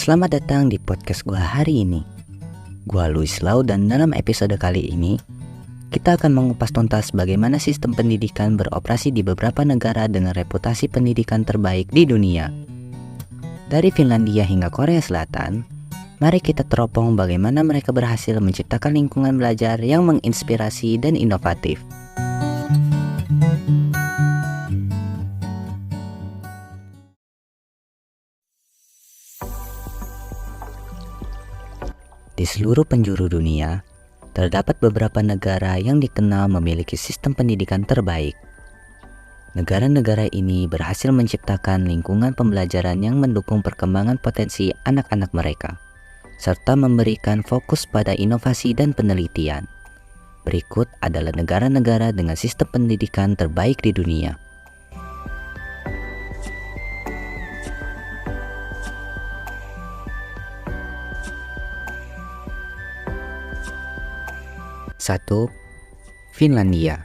Selamat datang di podcast gua hari ini. Gua Luis Lau dan dalam episode kali ini kita akan mengupas tuntas bagaimana sistem pendidikan beroperasi di beberapa negara dengan reputasi pendidikan terbaik di dunia. Dari Finlandia hingga Korea Selatan, mari kita teropong bagaimana mereka berhasil menciptakan lingkungan belajar yang menginspirasi dan inovatif. Di seluruh penjuru dunia, terdapat beberapa negara yang dikenal memiliki sistem pendidikan terbaik. Negara-negara ini berhasil menciptakan lingkungan pembelajaran yang mendukung perkembangan potensi anak-anak mereka, serta memberikan fokus pada inovasi dan penelitian. Berikut adalah negara-negara dengan sistem pendidikan terbaik di dunia. Satu, Finlandia.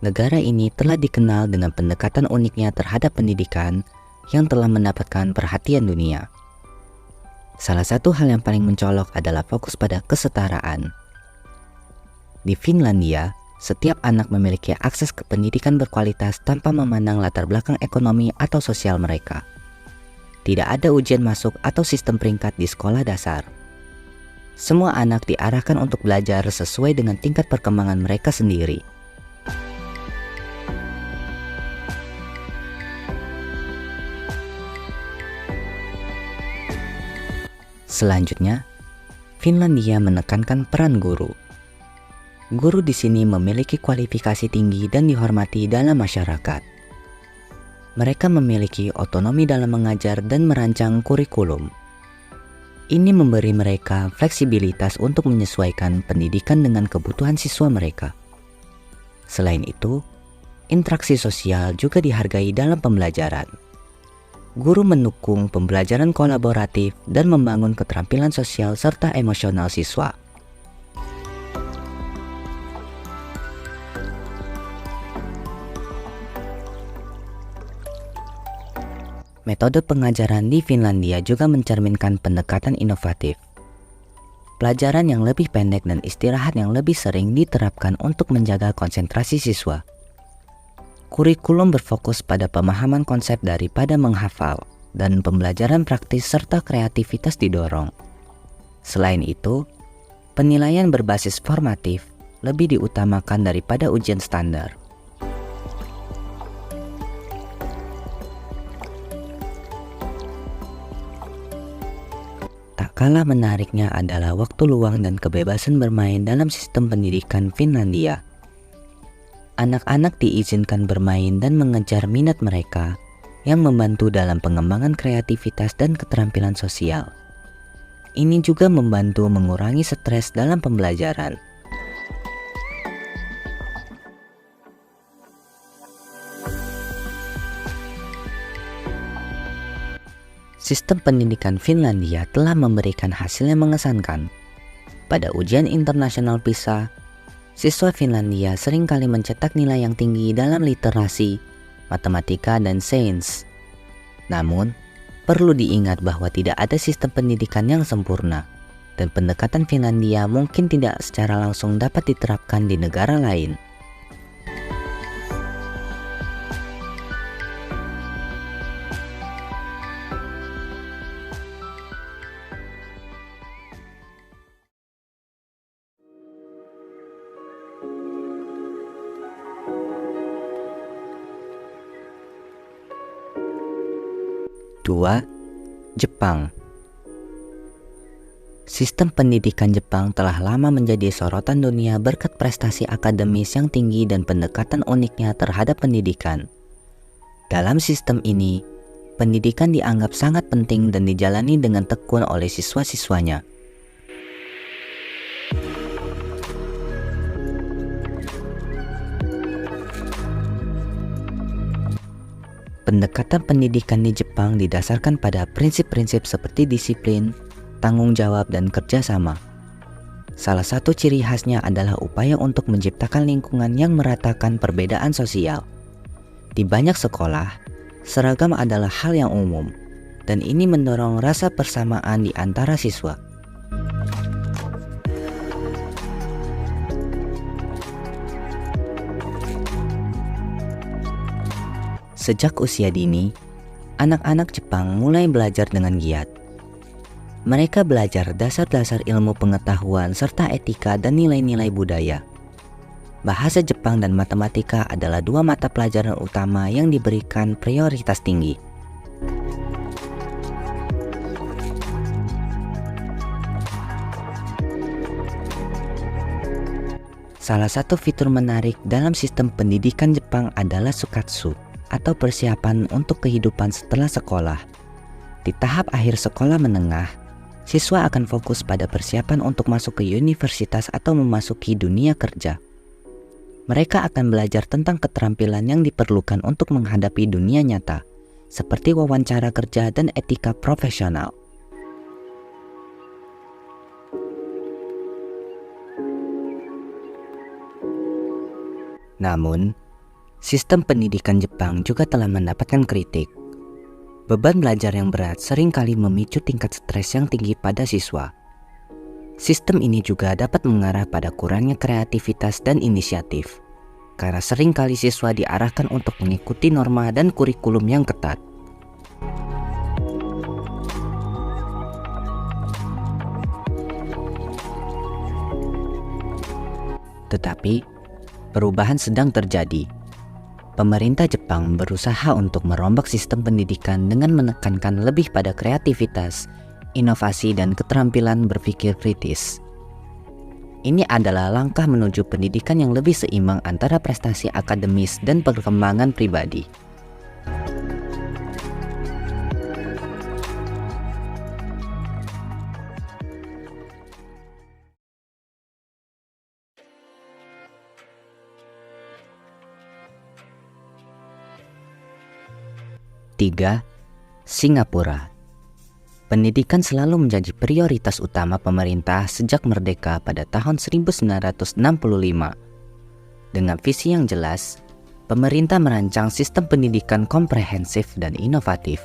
Negara ini telah dikenal dengan pendekatan uniknya terhadap pendidikan yang telah mendapatkan perhatian dunia. Salah satu hal yang paling mencolok adalah fokus pada kesetaraan. Di Finlandia, setiap anak memiliki akses ke pendidikan berkualitas tanpa memandang latar belakang ekonomi atau sosial mereka. Tidak ada ujian masuk atau sistem peringkat di sekolah dasar. Semua anak diarahkan untuk belajar sesuai dengan tingkat perkembangan mereka sendiri. Selanjutnya, Finlandia menekankan peran guru. Guru di sini memiliki kualifikasi tinggi dan dihormati dalam masyarakat. Mereka memiliki otonomi dalam mengajar dan merancang kurikulum. Ini memberi mereka fleksibilitas untuk menyesuaikan pendidikan dengan kebutuhan siswa mereka. Selain itu, interaksi sosial juga dihargai dalam pembelajaran. Guru mendukung pembelajaran kolaboratif dan membangun keterampilan sosial serta emosional siswa. Metode pengajaran di Finlandia juga mencerminkan pendekatan inovatif. Pelajaran yang lebih pendek dan istirahat yang lebih sering diterapkan untuk menjaga konsentrasi siswa. Kurikulum berfokus pada pemahaman konsep daripada menghafal, dan pembelajaran praktis serta kreativitas didorong. Selain itu, penilaian berbasis formatif lebih diutamakan daripada ujian standar. Kalah menariknya adalah waktu luang dan kebebasan bermain dalam sistem pendidikan Finlandia. Anak-anak diizinkan bermain dan mengejar minat mereka yang membantu dalam pengembangan kreativitas dan keterampilan sosial. Ini juga membantu mengurangi stres dalam pembelajaran. Sistem pendidikan Finlandia telah memberikan hasil yang mengesankan. Pada ujian internasional PISA, siswa Finlandia seringkali mencetak nilai yang tinggi dalam literasi, matematika, dan sains. Namun, perlu diingat bahwa tidak ada sistem pendidikan yang sempurna, dan pendekatan Finlandia mungkin tidak secara langsung dapat diterapkan di negara lain. Kedua, Jepang. Sistem pendidikan Jepang telah lama menjadi sorotan dunia berkat prestasi akademis yang tinggi dan pendekatan uniknya terhadap pendidikan. Dalam sistem ini, pendidikan dianggap sangat penting dan dijalani dengan tekun oleh siswa-siswanya. Pendekatan pendidikan di Jepang didasarkan pada prinsip-prinsip seperti disiplin, tanggung jawab, dan kerjasama. Salah satu ciri khasnya adalah upaya untuk menciptakan lingkungan yang meratakan perbedaan sosial. Di banyak sekolah, seragam adalah hal yang umum, dan ini mendorong rasa persamaan di antara siswa. Sejak usia dini, anak-anak Jepang mulai belajar dengan giat. Mereka belajar dasar-dasar ilmu pengetahuan serta etika dan nilai-nilai budaya. Bahasa Jepang dan matematika adalah dua mata pelajaran utama yang diberikan prioritas tinggi. Salah satu fitur menarik dalam sistem pendidikan Jepang adalah Sukatsu, atau persiapan untuk kehidupan setelah sekolah. Di tahap akhir sekolah menengah, siswa akan fokus pada persiapan untuk masuk ke universitas atau memasuki dunia kerja. Mereka akan belajar tentang keterampilan yang diperlukan untuk menghadapi dunia nyata, seperti wawancara kerja dan etika profesional. Namun, sistem pendidikan Jepang juga telah mendapatkan kritik. Beban belajar yang berat seringkali memicu tingkat stres yang tinggi pada siswa. Sistem ini juga dapat mengarah pada kurangnya kreativitas dan inisiatif, karena seringkali siswa diarahkan untuk mengikuti norma dan kurikulum yang ketat. Tetapi, perubahan sedang terjadi. Pemerintah Jepang berusaha untuk merombak sistem pendidikan dengan menekankan lebih pada kreativitas, inovasi, dan keterampilan berpikir kritis. Ini adalah langkah menuju pendidikan yang lebih seimbang antara prestasi akademis dan perkembangan pribadi. Tiga, Singapura. Pendidikan selalu menjadi prioritas utama pemerintah sejak merdeka pada tahun 1965. Dengan visi yang jelas, pemerintah merancang sistem pendidikan komprehensif dan inovatif.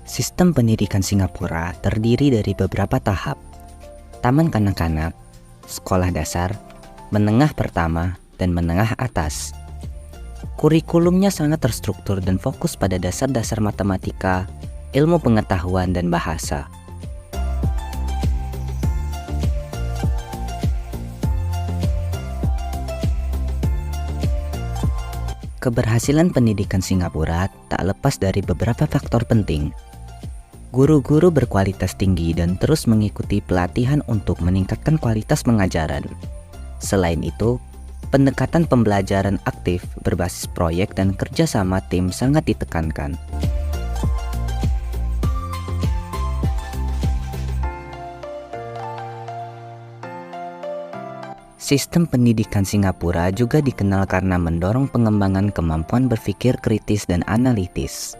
Sistem pendidikan Singapura terdiri dari beberapa tahap: taman kanak-kanak, sekolah dasar, menengah pertama, dan menengah atas. Kurikulumnya sangat terstruktur dan fokus pada dasar-dasar matematika, ilmu pengetahuan, dan bahasa. Keberhasilan pendidikan Singapura tak lepas dari beberapa faktor penting. Guru-guru berkualitas tinggi dan terus mengikuti pelatihan untuk meningkatkan kualitas pengajaran. Selain itu, pendekatan pembelajaran aktif berbasis proyek dan kerjasama tim sangat ditekankan. Sistem pendidikan Singapura juga dikenal karena mendorong pengembangan kemampuan berpikir kritis dan analitis.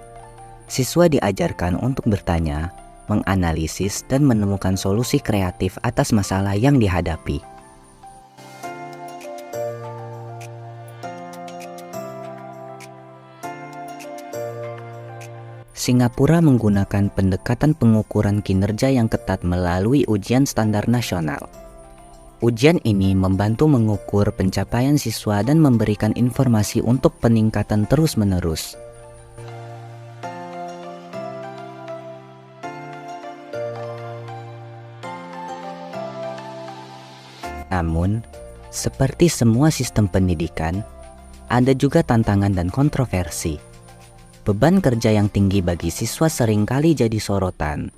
Siswa diajarkan untuk bertanya, menganalisis, dan menemukan solusi kreatif atas masalah yang dihadapi. Singapura menggunakan pendekatan pengukuran kinerja yang ketat melalui ujian standar nasional. Ujian ini membantu mengukur pencapaian siswa dan memberikan informasi untuk peningkatan terus-menerus. Namun, seperti semua sistem pendidikan, ada juga tantangan dan kontroversi. Beban kerja yang tinggi bagi siswa seringkali jadi sorotan.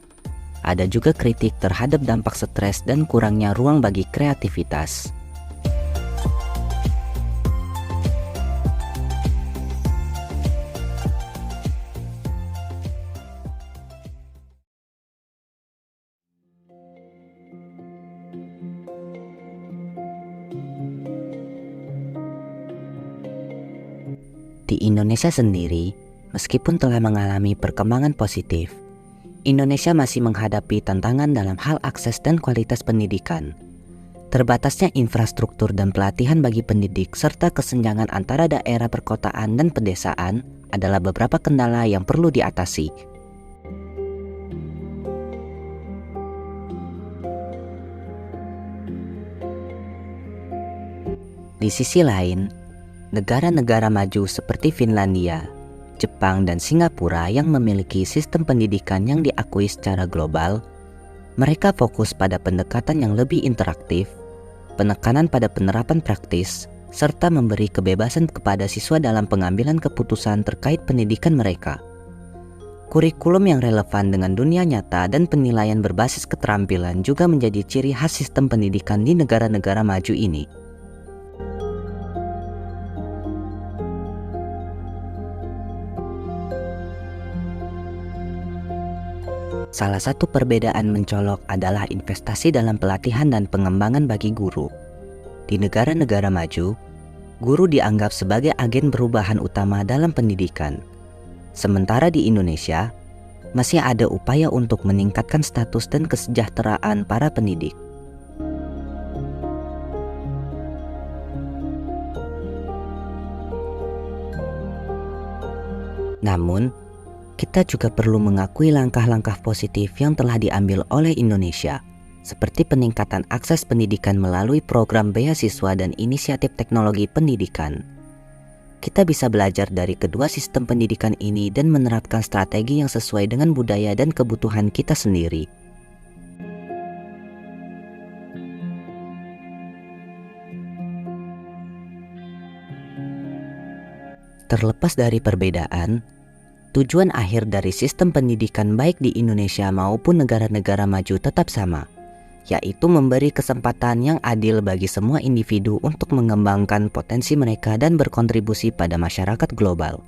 Ada juga kritik terhadap dampak stres dan kurangnya ruang bagi kreativitas. Di Indonesia sendiri, meskipun telah mengalami perkembangan positif, Indonesia masih menghadapi tantangan dalam hal akses dan kualitas pendidikan. Terbatasnya infrastruktur dan pelatihan bagi pendidik serta kesenjangan antara daerah perkotaan dan pedesaan adalah beberapa kendala yang perlu diatasi. Di sisi lain, negara-negara maju seperti Finlandia, Jepang, dan Singapura yang memiliki sistem pendidikan yang diakui secara global, mereka fokus pada pendekatan yang lebih interaktif, penekanan pada penerapan praktis, serta memberi kebebasan kepada siswa dalam pengambilan keputusan terkait pendidikan mereka. Kurikulum yang relevan dengan dunia nyata dan penilaian berbasis keterampilan juga menjadi ciri khas sistem pendidikan di negara-negara maju ini. Salah satu perbedaan mencolok adalah investasi dalam pelatihan dan pengembangan bagi guru. Di negara-negara maju, guru dianggap sebagai agen perubahan utama dalam pendidikan. Sementara di Indonesia, masih ada upaya untuk meningkatkan status dan kesejahteraan para pendidik. Namun, kita juga perlu mengakui langkah-langkah positif yang telah diambil oleh Indonesia, seperti peningkatan akses pendidikan melalui program beasiswa dan inisiatif teknologi pendidikan. Kita bisa belajar dari kedua sistem pendidikan ini dan menerapkan strategi yang sesuai dengan budaya dan kebutuhan kita sendiri. Terlepas dari perbedaan, tujuan akhir dari sistem pendidikan baik di Indonesia maupun negara-negara maju tetap sama, yaitu memberi kesempatan yang adil bagi semua individu untuk mengembangkan potensi mereka dan berkontribusi pada masyarakat global.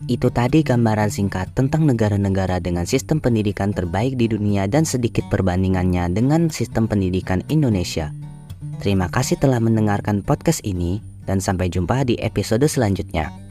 Itu tadi gambaran singkat tentang negara-negara dengan sistem pendidikan terbaik di dunia dan sedikit perbandingannya dengan sistem pendidikan Indonesia. Terima kasih telah mendengarkan podcast ini dan sampai jumpa di episode selanjutnya.